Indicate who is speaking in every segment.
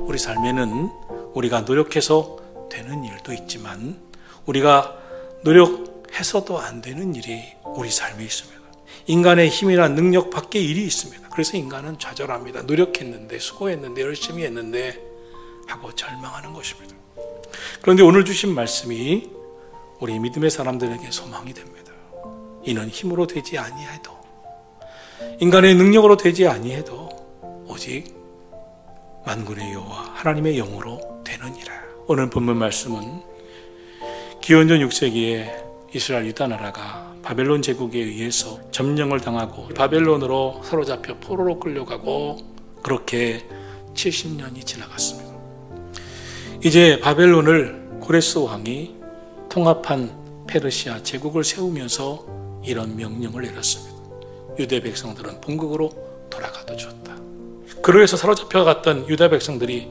Speaker 1: 우리 삶에는 우리가 노력해서 되는 일도 있지만 우리가 노력해서도 안 되는 일이 우리 삶에 있습니다. 인간의 힘이나 능력 밖의 일이 있습니다. 그래서 인간은 좌절합니다. 노력했는데, 수고했는데, 열심히 했는데 하고 절망하는 것입니다. 그런데 오늘 주신 말씀이 우리 믿음의 사람들에게 소망이 됩니다. 이는 힘으로 되지 아니해도, 인간의 능력으로 되지 아니해도 오직 만군의 여호와 하나님의 영으로 되느니라. 오늘 본문 말씀은 기원전 6세기에 이스라엘 유다 나라가 바벨론 제국에 의해서 점령을 당하고 바벨론으로 사로잡혀 포로로 끌려가고 그렇게 70년이 지나갔습니다. 이제 바벨론을 고레스 왕이 통합한 페르시아 제국을 세우면서 이런 명령을 내렸습니다. 유대 백성들은 본국으로 돌아가도 좋다. 그러해서 사로잡혀갔던 유다 백성들이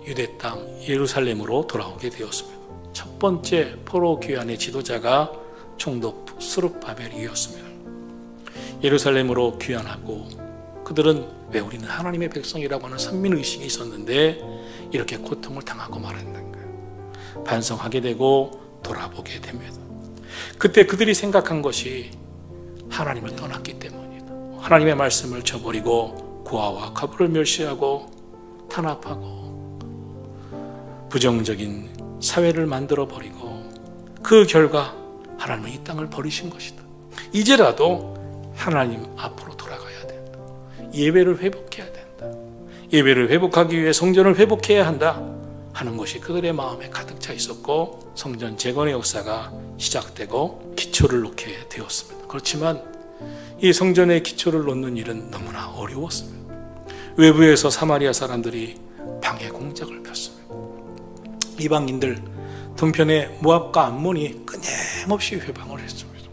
Speaker 1: 유대 땅 예루살렘으로 돌아오게 되었습니다. 첫 번째 포로 귀환의 지도자가 총독 스룹바벨이었습니다. 예루살렘으로 귀환하고 그들은 왜 우리는 하나님의 백성이라고 하는 선민의식이 있었는데 이렇게 고통을 당하고 말았는가 반성하게 되고 돌아보게 됩니다. 그때 그들이 생각한 것이 하나님을 떠났기 때문이다. 하나님의 말씀을 저버리고 고아와 과부를 멸시하고 탄압하고 부정적인 사회를 만들어버리고 그 결과 하나님은 이 땅을 버리신 것이다. 이제라도 하나님 앞으로 돌아가야 된다. 예배를 회복해야 된다. 예배를 회복하기 위해 성전을 회복해야 한다 하는 것이 그들의 마음에 가득 차 있었고 성전 재건의 역사가 시작되고 기초를 놓게 되었습니다. 그렇지만 이 성전의 기초를 놓는 일은 너무나 어려웠습니다. 외부에서 사마리아 사람들이 방해 공작을 폈습니다. 이방인들 동편의 모압과 암몬이 끊임없이 회방을 했습니다.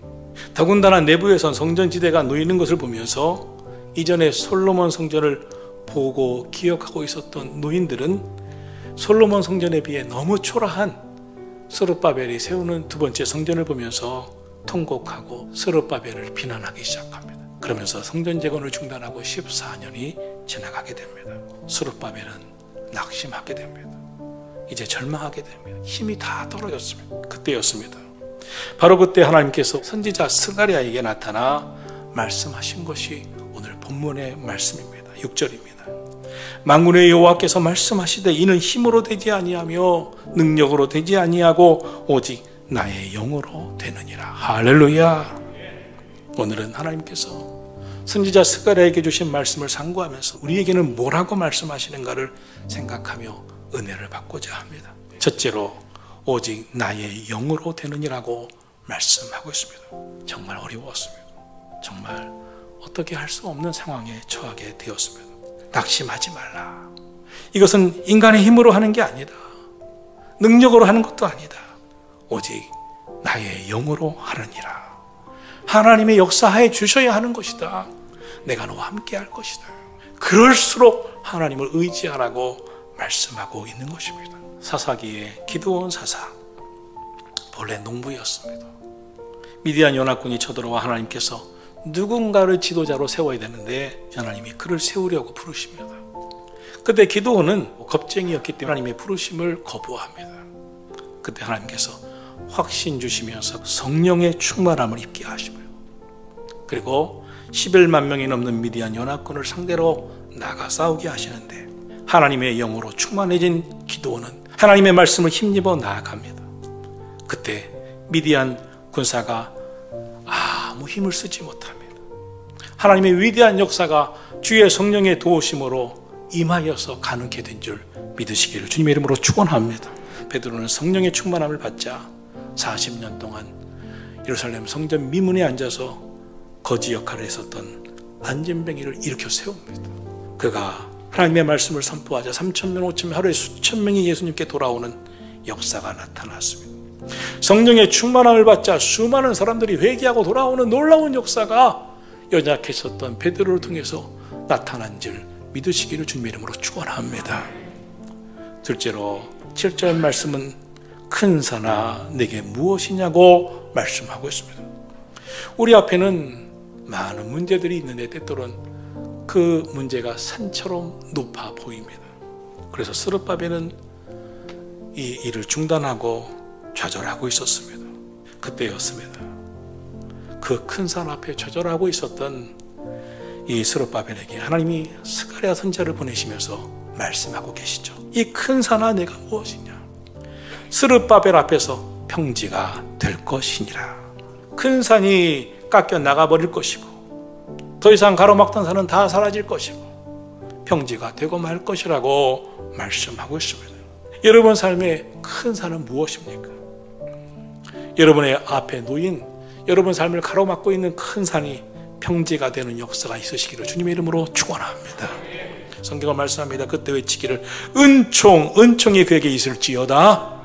Speaker 1: 더군다나 내부에선 성전지대가 놓이는 것을 보면서 이전에 솔로몬 성전을 보고 기억하고 있었던 노인들은 솔로몬 성전에 비해 너무 초라한 스룹바벨이 세우는 두 번째 성전을 보면서 통곡하고 스룹바벨을 비난하기 시작합니다. 그러면서 성전 재건을 중단하고 14년이 지나가게 됩니다. 스룹바벨은 낙심하게 됩니다. 이제 절망하게 됩니다. 힘이 다 떨어졌습니다. 그때였습니다. 바로 그때 하나님께서 선지자 스가랴에게 나타나 말씀하신 것이 오늘 본문의 말씀입니다. 6절입니다. 만군의 여호와께서 말씀하시되 이는 힘으로 되지 아니하며 능력으로 되지 아니하고 오직 나의 영으로 되느니라. 할렐루야. 오늘은 하나님께서 선지자 스가랴에게 주신 말씀을 상고하면서 우리에게는 뭐라고 말씀하시는가를 생각하며 은혜를 받고자 합니다. 첫째로 오직 나의 영으로 되느니라고 말씀하고 있습니다. 정말 어려웠습니다. 정말 어떻게 할 수 없는 상황에 처하게 되었습니다. 낙심하지 말라. 이것은 인간의 힘으로 하는 게 아니다. 능력으로 하는 것도 아니다. 오직 나의 영으로 하느니라. 하나님의 역사하에 주셔야 하는 것이다. 내가 너와 함께 할 것이다. 그럴수록 하나님을 의지하라고 말씀하고 있는 것입니다. 사사기의 기드온 사사, 본래 농부였습니다. 미디안 연합군이 쳐들어와 하나님께서 누군가를 지도자로 세워야 되는데 하나님이 그를 세우려고 부르십니다. 그때 기드온은 겁쟁이였기 때문에 하나님의 부르심을 거부합니다. 그때 하나님께서 확신 주시면서 성령의 충만함을 입게 하시고요. 그리고 11만 명이 넘는 미디안 연합군을 상대로 나가 싸우게 하시는데 하나님의 영으로 충만해진 기드온은 하나님의 말씀을 힘입어 나아갑니다. 그때 미디안 군사가 아무 힘을 쓰지 못합니다. 하나님의 위대한 역사가 주의 성령의 도우심으로 임하여서 가능케 된 줄 믿으시기를 주님의 이름으로 축원합니다. 베드로는 성령의 충만함을 받자 40년 동안 예루살렘 성전 미문에 앉아서 거지 역할을 했었던 안진뱅이를 일으켜 세웁니다. 그가 하나님의 말씀을 선포하자 3,000명, 5,000명, 하루에 수천 명이 예수님께 돌아오는 역사가 나타났습니다. 성령의 충만함을 받자 수많은 사람들이 회개하고 돌아오는 놀라운 역사가 연약했었던 베드로를 통해서 나타난 줄 믿으시기를 주님의 이름으로 축원합니다. 둘째로 7절 말씀은 큰 산아 내게 무엇이냐고 말씀하고 있습니다. 우리 앞에는 많은 문제들이 있는데 때때로는 그 그 문제가 산처럼 높아 보입니다. 그래서 스룹바벨은 이 일을 중단하고 좌절하고 있었습니다. 그때였습니다. 그 큰 산 앞에 좌절하고 있었던 이 스룹바벨에게 하나님이 스가랴 선지자를 보내시면서 말씀하고 계시죠. 이 큰 산아 내가 무엇이냐? 스룹바벨 앞에서 평지가 될 것이니라. 큰 산이 깎여 나가버릴 것이고 더 이상 가로막던 산은 다 사라질 것이고 평지가 되고 말 것이라고 말씀하고 있습니다. 여러분 삶의 큰 산은 무엇입니까? 여러분의 앞에 놓인 여러분 삶을 가로막고 있는 큰 산이 평지가 되는 역사가 있으시기를 주님의 이름으로 축원합니다. 성경은 말씀합니다. 그때 외치기를 은총이 그에게 있을지어다.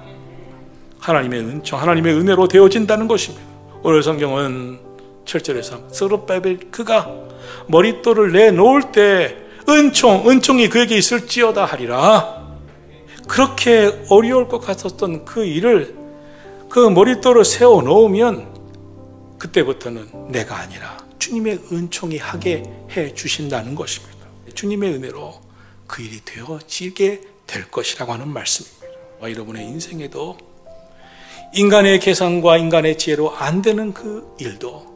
Speaker 1: 하나님의 은총, 하나님의 은혜로 되어진다는 것입니다. 오늘 성경은 7절에서 스룹바벨 그가 머릿돌을 내놓을 때 은총이 그에게 있을지어다 하리라. 그렇게 어려울 것 같았던 그 일을 그 머릿돌을 세워 놓으면 그때부터는 내가 아니라 주님의 은총이 하게 해 주신다는 것입니다. 주님의 은혜로 그 일이 되어지게 될 것이라고 하는 말씀입니다. 여러분의 인생에도 인간의 계산과 인간의 지혜로 안 되는 그 일도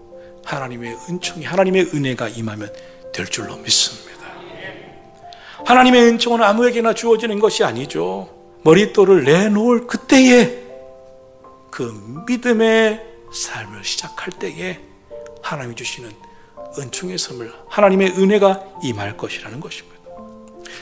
Speaker 1: 하나님의 은총이, 하나님의 은혜가 임하면 될 줄로 믿습니다. 하나님의 은총은 아무에게나 주어지는 것이 아니죠. 머릿돌을 내놓을 그때에 그 믿음의 삶을 시작할 때에 하나님이 주시는 은총의 선물, 하나님의 은혜가 임할 것이라는 것입니다.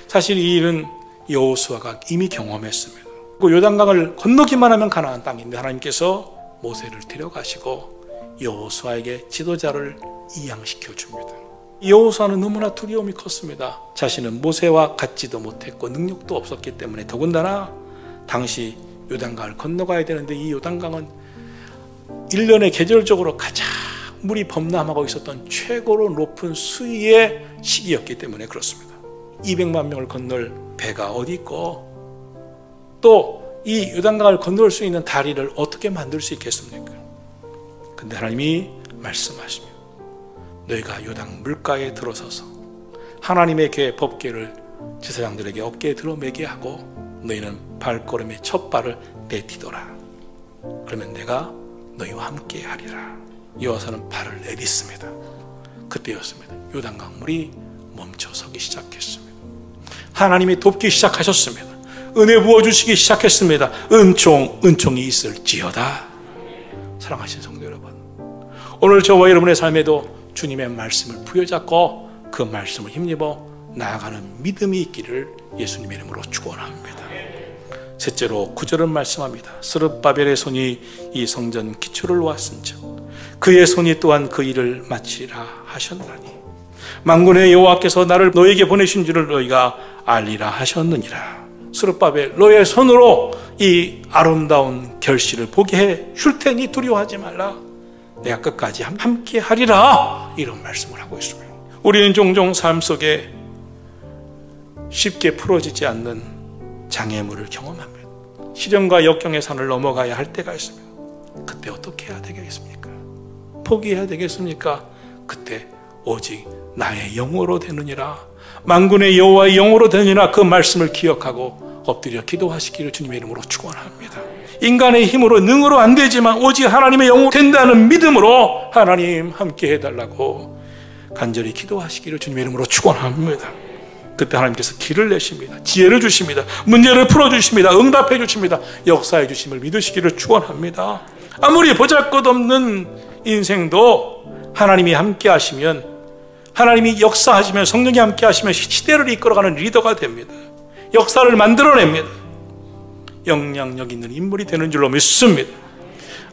Speaker 1: 사실 이 일은 여호수아가 이미 경험했습니다. 그 요단강을 건너기만 하면 가나안 땅인데 하나님께서 모세를 데려가시고 여호수아에게 지도자를 이양시켜 줍니다. 여호수아는 너무나 두려움이 컸습니다. 자신은 모세와 같지도 못했고 능력도 없었기 때문에 더군다나 당시 요단강을 건너가야 되는데 이 요단강은 1년에 계절적으로 가장 물이 범람하고 있었던 최고로 높은 수위의 시기였기 때문에 그렇습니다. 200만 명을 건널 배가 어디 있고 또 이 요단강을 건널 수 있는 다리를 어떻게 만들 수 있겠습니까? 근데 하나님이 말씀하십니다. 너희가 요단 물가에 들어서서 하나님의 궤 법궤를 제사장들에게 어깨에 들어매게 하고 너희는 발걸음의 첫 발을 내디뎌라. 그러면 내가 너희와 함께 하리라. 여호수아는 발을 내딛습니다. 그때였습니다. 요단강 물이 멈춰서기 시작했습니다. 하나님이 돕기 시작하셨습니다. 은혜 부어주시기 시작했습니다. 은총이 있을지어다. 사랑하신 성도 여러분, 오늘 저와 여러분의 삶에도 주님의 말씀을 부여잡고 그 말씀을 힘입어 나아가는 믿음이 있기를 예수님의 이름으로 축원합니다. 셋째로 9절은 말씀합니다. 스룹바벨의 손이 이 성전 기초를 놓았은즉 그의 손이 또한 그 일을 마치리라 하셨나니 만군의 여호와께서 나를 너에게 보내신 줄을 너희가 알리라 하셨느니라. 스룹바벨 너의 손으로 이 아름다운 결실을 보게 해 줄 테니 두려워하지 말라. 내가 끝까지 함께 하리라. 이런 말씀을 하고 있습니다. 우리는 종종 삶 속에 쉽게 풀어지지 않는 장애물을 경험합니다. 시련과 역경의 산을 넘어가야 할 때가 있습니다. 그때 어떻게 해야 되겠습니까? 포기해야 되겠습니까? 그때 오직 나의 영으로 되느니라, 만군의 여호와의 영으로 되느니라 그 말씀을 기억하고 엎드려 기도하시기를 주님의 이름으로 축원합니다. 인간의 힘으로 능으로 안 되지만 오직 하나님의 영으로 된다는 믿음으로 하나님 함께 해달라고 간절히 기도하시기를 주님의 이름으로 축원합니다. 그때 하나님께서 길을 내십니다. 지혜를 주십니다. 문제를 풀어주십니다. 응답해 주십니다. 역사해 주심을 믿으시기를 축원합니다. 아무리 보잘것없는 인생도 하나님이 함께 하시면, 하나님이 역사하시면, 성령이 함께 하시면 시대를 이끌어가는 리더가 됩니다. 역사를 만들어냅니다. 영향력 있는 인물이 되는 줄로 믿습니다.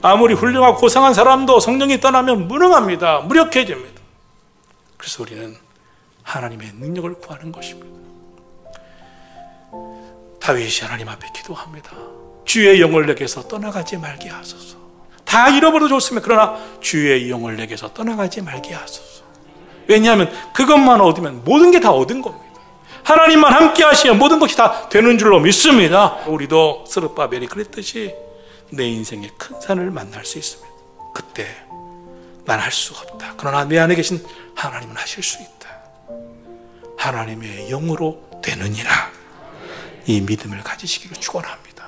Speaker 1: 아무리 훌륭하고 고상한 사람도 성령이 떠나면 무능합니다. 무력해집니다. 그래서 우리는 하나님의 능력을 구하는 것입니다. 다윗이 하나님 앞에 기도합니다. 주의 영을 내게서 떠나가지 말게 하소서. 다 잃어버려 줬으면 그러나 주의 영을 내게서 떠나가지 말게 하소서. 왜냐하면 그것만 얻으면 모든 게 다 얻은 겁니다. 하나님만 함께 하시면 모든 것이 다 되는 줄로 믿습니다. 우리도 스룹바벨이 그랬듯이 내 인생의 큰 산을 만날 수 있습니다. 그때 난 할 수가 없다. 그러나 내 안에 계신 하나님은 하실 수 있다. 하나님의 영으로 되느니라. 이 믿음을 가지시기를 축원합니다.